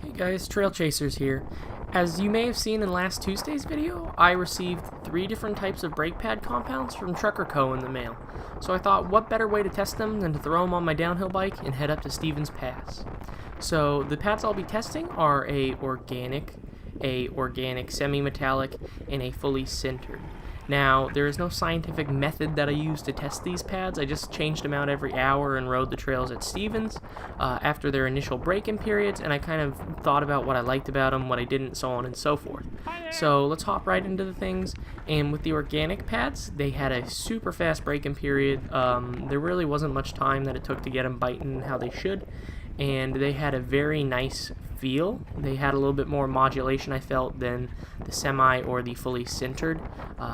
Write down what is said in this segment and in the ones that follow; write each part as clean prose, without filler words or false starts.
Hey guys, Trail Chasers here. As you may have seen in last Tuesday's video, I received 3 different types of brake pad compounds from Trucker Co. in the mail. So I thought, what better way to test them than to throw them on my downhill bike and head up to Stevens Pass. So the pads I'll be testing are a organic semi-metallic, and a fully sintered. Now, there is no scientific method that I use to test these pads. I just changed them out every hour and rode the trails at Stevens after their initial break-in periods, and I kind of thought about what I liked about them, what I didn't, so on and so forth. So let's hop right into the things. And with the organic pads, they had a super fast break-in period. There really wasn't much time that it took to get them biting how they should, and they had a very nice feel. They had a little bit more modulation, I felt, than the semi or the fully sintered.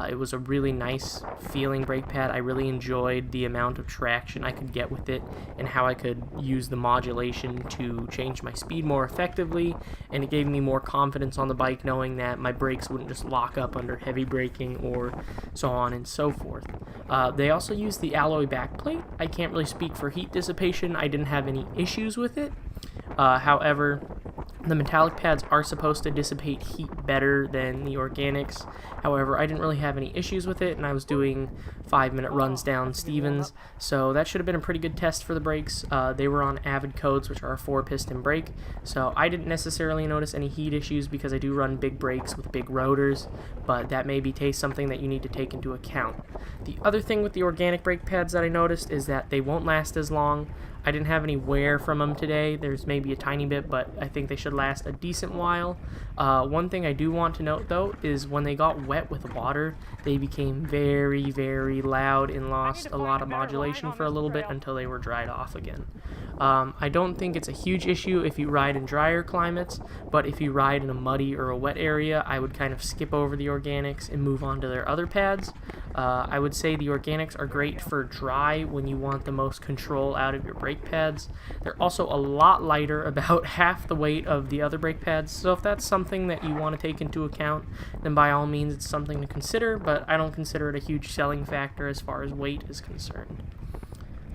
It was a really nice feeling brake pad. I really enjoyed the amount of traction I could get with it and how I could use the modulation to change my speed more effectively, and it gave me more confidence on the bike knowing that my brakes wouldn't just lock up under heavy braking or so on and so forth. They also used the alloy backplate. I can't really speak for heat dissipation. I didn't have any issues with it. However, the metallic pads are supposed to dissipate heat better than the organics. However, I didn't really have any issues with it, and I was doing 5-minute runs down Stevens, so that should have been a pretty good test for the brakes. They were on Avid codes, which are a 4-piston brake, so I didn't necessarily notice any heat issues because I do run big brakes with big rotors, but that may be something that you need to take into account. The other thing with the organic brake pads that I noticed is that they won't last as long. I didn't have any wear from them today. There's maybe a tiny bit, but I think they should last a decent while. One thing I do want to note, though, is when they got wet with water, they became very, very loud and lost a lot of modulation for a little bit until they were dried off again. I don't think it's a huge issue if you ride in drier climates, but if you ride in a muddy or a wet area, I would kind of skip over the organics and move on to their other pads. I would say the organics are great for dry when you want the most control out of your brake pads. They're also a lot lighter, about half the weight of the other brake pads, so if that's something that you want to take into account, then by all means it's something to consider, but I don't consider it a huge selling factor as far as weight is concerned.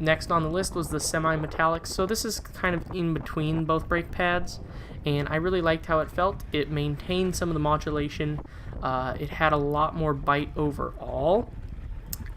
Next on the list was the semi-metallics, so this is kind of in between both brake pads, and I really liked how it felt. It maintained some of the modulation. It had a lot more bite overall.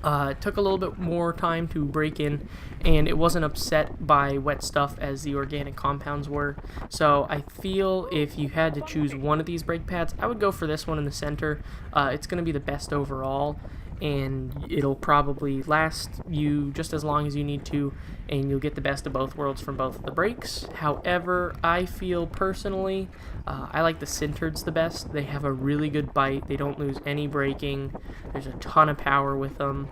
It took a little bit more time to break in, and it wasn't upset by wet stuff as the organic compounds were. So I feel if you had to choose one of these brake pads, I would go for this one in the center. It's going to be the best overall, and it'll probably last you just as long as you need to, and you'll get the best of both worlds from both of the brakes. However, I feel personally, I like the sintereds the best. They have a really good bite. They don't lose any braking. There's a ton of power with them.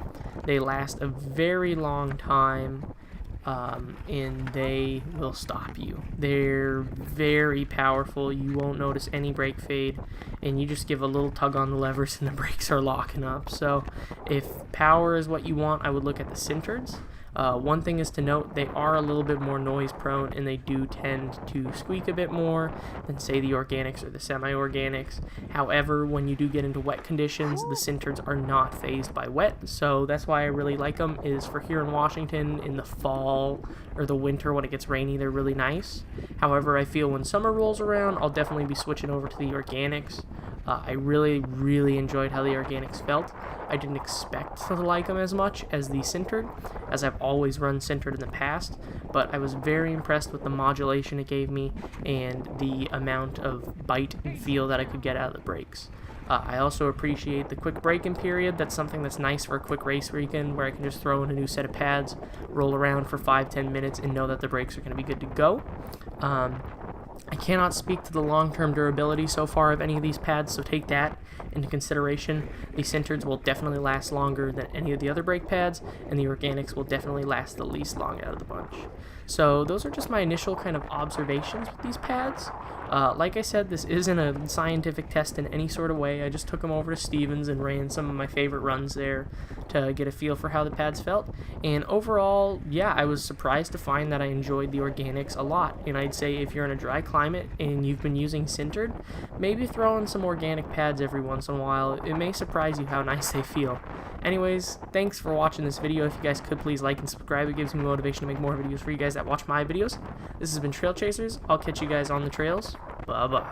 They last a very long time. And they will stop you. They're very powerful. You won't notice any brake fade, and you just give a little tug on the levers and the brakes are locking up. So if power is what you want, I would look at the sintereds. One thing is to note, they are a little bit more noise prone, and they do tend to squeak a bit more than, say, the organics or the semi-organics. However, when you do get into wet conditions, the sintereds are not fazed by wet, so that's why I really like them, is for here in Washington in the fall or the winter when it gets rainy, they're really nice. However, I feel when summer rolls around, I'll definitely be switching over to the organics. I really, really enjoyed how the organics felt. I didn't expect to like them as much as the sintered, as I've always run sintered in the past, but I was very impressed with the modulation it gave me and the amount of bite and feel that I could get out of the brakes. I also appreciate the quick break-in period. That's something that's nice for a quick race weekend where I can just throw in a new set of pads, roll around for 5-10 minutes, and know that the brakes are going to be good to go. I cannot speak to the long-term durability so far of any of these pads, so take that into consideration. The sintereds will definitely last longer than any of the other brake pads, and the organics will definitely last the least long out of the bunch. So those are just my initial kind of observations with these pads. Like I said, this isn't a scientific test in any sort of way. I just took them over to Stevens and ran some of my favorite runs there to get a feel for how the pads felt. And overall, yeah, I was surprised to find that I enjoyed the organics a lot. And I'd say if you're in a dry climate and you've been using sintered, maybe throw in some organic pads every once in a while. It may surprise you how nice they feel. Anyways, thanks for watching this video. If you guys could please like and subscribe, it gives me motivation to make more videos for you guys that watch my videos. This has been Trail Chasers. I'll catch you guys on the trails. Bye-bye.